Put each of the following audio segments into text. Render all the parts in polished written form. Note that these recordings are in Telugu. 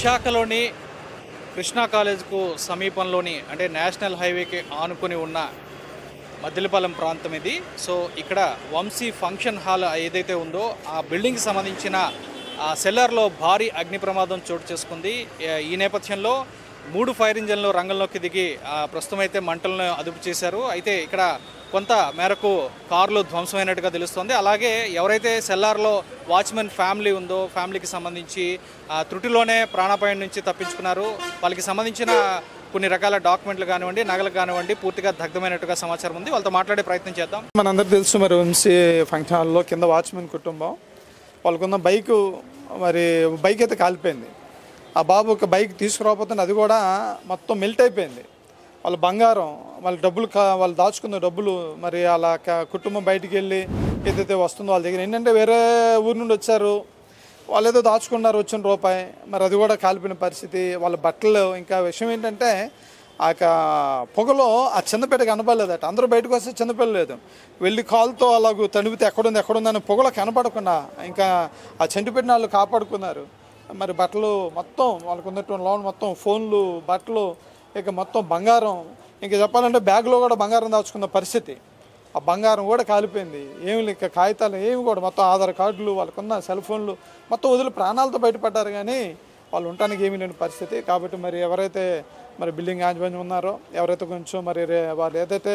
విశాఖలోని కృష్ణా కాలేజ్కు సమీపంలోని అంటే నేషనల్ హైవేకి ఆనుకొని ఉన్న మద్దిలపాలెం ప్రాంతం ఇది. సో ఇక్కడ వంశీ ఫంక్షన్ హాల్ ఏదైతే ఉందో ఆ బిల్డింగ్కి సంబంధించిన సెల్లర్లో భారీ అగ్ని ప్రమాదం చోటు చేసుకుంది. ఈ నేపథ్యంలో 3 ఫైర్ ఇంజన్లు రంగంలోకి దిగి ప్రస్తుతం అయితే మంటలను అదుపు చేశారు. అయితే ఇక్కడ కొంత మేరకు కార్లు ధ్వంసమైనట్టుగా తెలుస్తోంది. అలాగే ఎవరైతే సెల్లార్లో వాచ్మెన్ ఫ్యామిలీ ఉందో ఫ్యామిలీకి సంబంధించి త్రుటిలోనే ప్రాణాపాయం నుంచి తప్పించుకున్నారు. వాళ్ళకి సంబంధించిన కొన్ని రకాల డాక్యుమెంట్లు కానివ్వండి, నగలు కానివ్వండి పూర్తిగా దగ్ధమైనట్టుగా సమాచారం ఉంది. వాళ్ళతో మాట్లాడే ప్రయత్నం చేద్దాం. మనందరూ తెలుసు మరి వంశీ ఫంక్షన్ హాల్లో కింద వాచ్మెన్ కుటుంబం వాళ్ళకున్న బైక్ అయితే కాలిపోయింది. ఆ బాబు ఒక బైక్ తీసుకురాకపోతే అది కూడా మొత్తం మెల్ట్ అయిపోయింది. వాళ్ళ బంగారం వాళ్ళ డబ్బులు వాళ్ళు దాచుకున్న డబ్బులు మరి అలా కుటుంబం బయటికి వెళ్ళి ఏదైతే వస్తుందో వాళ్ళ దగ్గర ఏంటంటే వేరే ఊరు నుండి వచ్చారు, వాళ్ళు ఏదో దాచుకున్నారు వచ్చిన రూపాయి, మరి అది కూడా కాలిపోయిన పరిస్థితి. వాళ్ళ బట్టలు ఇంకా విషయం ఏంటంటే ఆ పొగలో ఆ చిన్నపేట కనపడలేదట. అందరూ బయటకు వస్తే చిన్నపిల్ల లేదు, వెళ్ళి కాలుతో అలాగూ తణిపితే ఎక్కడుందని పొగలో కనపడకుండా ఇంకా ఆ చెంటిపెట్టిన వాళ్ళు కాపాడుకున్నారు. మరి బట్టలు మొత్తం వాళ్ళకు ఉన్నటువంటి లోన్ మొత్తం ఫోన్లు, బట్టలు, ఇక మొత్తం బంగారం, ఇంకా చెప్పాలంటే బ్యాగ్లో కూడా బంగారం దాచుకున్న పరిస్థితి. ఆ బంగారం కూడా కాలిపోయింది. ఏమి ఇక కాగితాలు ఏమి కూడా మొత్తం ఆధార్ కార్డులు, వాళ్ళకున్న సెల్ ఫోన్లు మొత్తం వదిలి ప్రాణాలతో బయటపడ్డారు. కానీ వాళ్ళు ఉండటానికి ఏమీ లేని పరిస్థితి. కాబట్టి మరి ఎవరైతే మరి బిల్డింగ్ యాజమాన్యం ఉన్నారో ఎవరైతే కొంచెం మరి వాళ్ళు ఏదైతే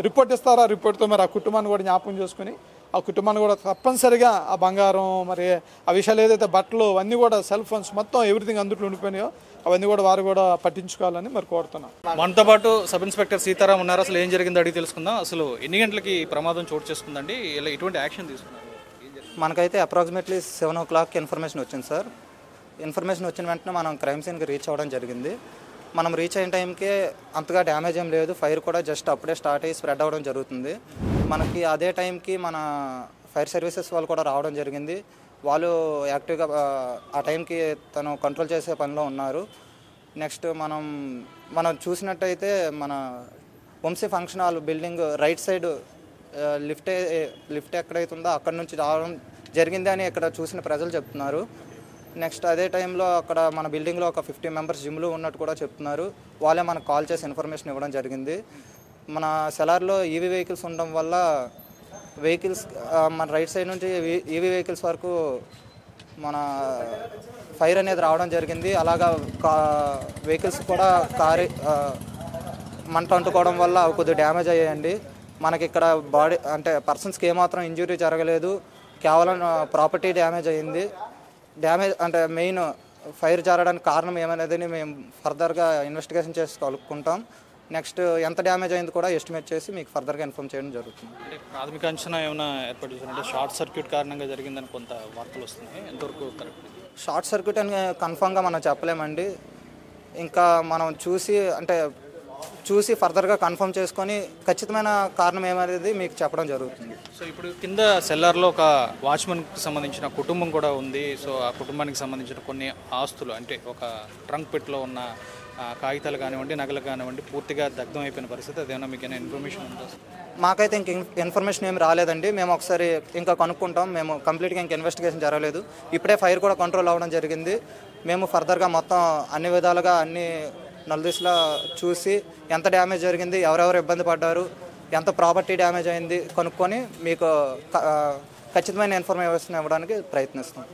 రిపోర్ట్ ఇస్తారో ఆ రిపోర్ట్తో మరి ఆ కుటుంబాన్ని కూడా జ్ఞాపకం చేసుకుని ఆ కుటుంబాన్ని కూడా తప్పనిసరిగా ఆ బంగారం మరి ఆ విషయాలు ఏదైతే బట్టలు అవన్నీ కూడా సెల్ ఫోన్స్ మొత్తం ఎవ్రీథింగ్ అందుట్లో ఉండిపోయినాయో అవన్నీ కూడా వారు కూడా పట్టించుకోవాలని మరి కోరుతున్నాం. మనతో పాటు సబ్ ఇన్స్పెక్టర్ సీతారాం ఉన్నారు. అసలు ఏం జరిగిందో అడిగి తెలుసుకుందాం. అసలు ఎన్ని గంటలకి ప్రమాదం చోటు చేసుకుందండి, ఇలా ఎటువంటి యాక్షన్ తీసుకున్నారు? మనకైతే అప్రాక్సిమేట్లీ 7 o'clock ఇన్ఫర్మేషన్ వచ్చింది సార్. ఇన్ఫర్మేషన్ వచ్చిన వెంటనే మనం క్రైమ్ సీన్కి రీచ్ అవ్వడం జరిగింది. మనం రీచ్ అయిన టైంకి అంతగా డ్యామేజ్ ఏం లేదు, ఫైర్ కూడా జస్ట్ అప్పుడే స్టార్ట్ అయ్యి స్ప్రెడ్ అవ్వడం జరుగుతుంది. మనకి అదే టైంకి మన ఫైర్ సర్వీసెస్ వాళ్ళు కూడా రావడం జరిగింది. వాళ్ళు యాక్టివ్గా ఆ టైంకి తను కంట్రోల్ చేసే పనిలో ఉన్నారు. నెక్స్ట్ మనం చూసినట్టయితే మన Vamsi function hall building right side lift ఎక్కడైతే ఉందో అక్కడ నుంచి రావడం జరిగింది అని ఇక్కడ చూసిన ప్రజలు చెప్తున్నారు. నెక్స్ట్ అదే టైంలో అక్కడ మన బిల్డింగ్లో ఒక 50 మెంబర్స్ జిమ్లో ఉన్నట్టు కూడా చెప్తున్నారు. వాళ్ళే మనకు కాల్ చేసి ఇన్ఫర్మేషన్ ఇవ్వడం జరిగింది. మన సెలార్లో ఈవీ వెహికల్స్ ఉండడం వల్ల వెహికల్స్ మన రైట్ సైడ్ నుంచి ఈవీ వెహికల్స్ వరకు మన ఫైర్ అనేది రావడం జరిగింది. అలాగా వెహికల్స్ కూడా మంట అంటుకోవడం వల్ల కొద్దిగా డ్యామేజ్ అయ్యాయండి. మనకి ఇక్కడ బాడీ అంటే పర్సన్స్కి ఏమాత్రం ఇంజురీ జరగలేదు, కేవలం ప్రాపర్టీ డ్యామేజ్ అయ్యింది. డ్యామేజ్ అంటే మెయిన్ ఫైర్ జరగడానికి కారణం ఏమనేది మేము ఫర్దర్గా ఇన్వెస్టిగేషన్ చేసి కలుపుకుంటాం. నెక్స్ట్ ఎంత డ్యామేజ్ అయింది కూడా ఎస్టిమేట్ చేసి మీకు ఫర్దర్గా ఇన్ఫార్మ్ చేయడం జరుగుతుంది. అంటే ప్రాథమిక అంచనా ఏమైనా ఏర్పాటు చేశారంటే షార్ట్ సర్క్యూట్ కారణంగా జరిగిందని కొంత వార్తలు వస్తున్నాయి, ఎంతవరకు కరెక్ట్? షార్ట్ సర్క్యూట్ అని కన్ఫామ్గా మనం చెప్పలేమండి. ఇంకా మనం చూసి ఫర్దర్గా కన్ఫర్మ్ చేసుకొని ఖచ్చితమైన కారణం ఏమనేది మీకు చెప్పడం జరుగుతుంది. సో ఇప్పుడు కింద సెల్లార్లో ఒక వాచ్మెన్కి సంబంధించిన కుటుంబం కూడా ఉంది. సో ఆ కుటుంబానికి సంబంధించిన కొన్ని ఆస్తులు అంటే ఒక ట్రంక్ పెట్లో ఉన్న కాగితాలు కానివ్వండి, నగలు కానివ్వండి పూర్తిగా దగ్ధం అయిపోయిన పరిస్థితి. అదేమన్నా మీకు ఏమైనా ఇన్ఫర్మేషన్ ఉందా? మాకైతే ఇంక ఇన్ఫర్మేషన్ ఏమి రాలేదండి. మేము ఒకసారి ఇంకా కనుక్కుంటాం. మేము కంప్లీట్గా ఇంక ఇన్వెస్టిగేషన్ జరగలేదు. ఇప్పుడే ఫైర్ కూడా కంట్రోల్ అవ్వడం జరిగింది. మేము ఫర్దర్గా మొత్తం అన్ని విధాలుగా అన్ని నలుదిశలా చూసి ఎంత డ్యామేజ్ జరిగింది, ఎవరెవరు ఇబ్బంది పడ్డారు, ఎంత ప్రాపర్టీ డ్యామేజ్ అయింది కనుక్కొని మీకు ఖచ్చితమైన ఇన్ఫర్మేషన్ ఇవ్వడానికి ప్రయత్నిస్తాం.